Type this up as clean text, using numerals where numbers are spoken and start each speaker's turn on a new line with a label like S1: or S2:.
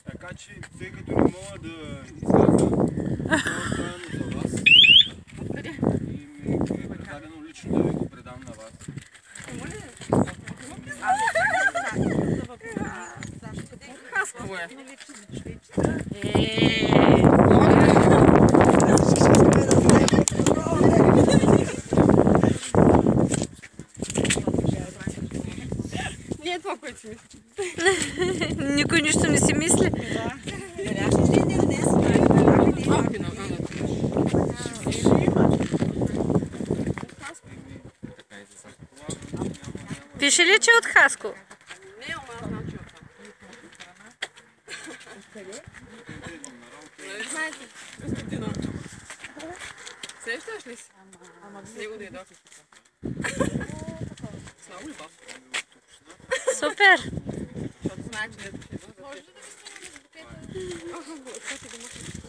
S1: Така че, тъй като не мога да изляза, постоянно за вас и ми е предадено лично да ви го предам на вас.
S2: Хасково е. Не е това, което си мисли.
S3: Никой нищо не си мисли. Пише ли, че е от Хасково?
S2: Не, ама аз знам, че е от Хасково. Нали знаете? Константина. Сещаш ли си? С него да едах. С много любов.
S3: Супер!
S2: Защото знае, че не е дошли. Може да ви снимаме с букета?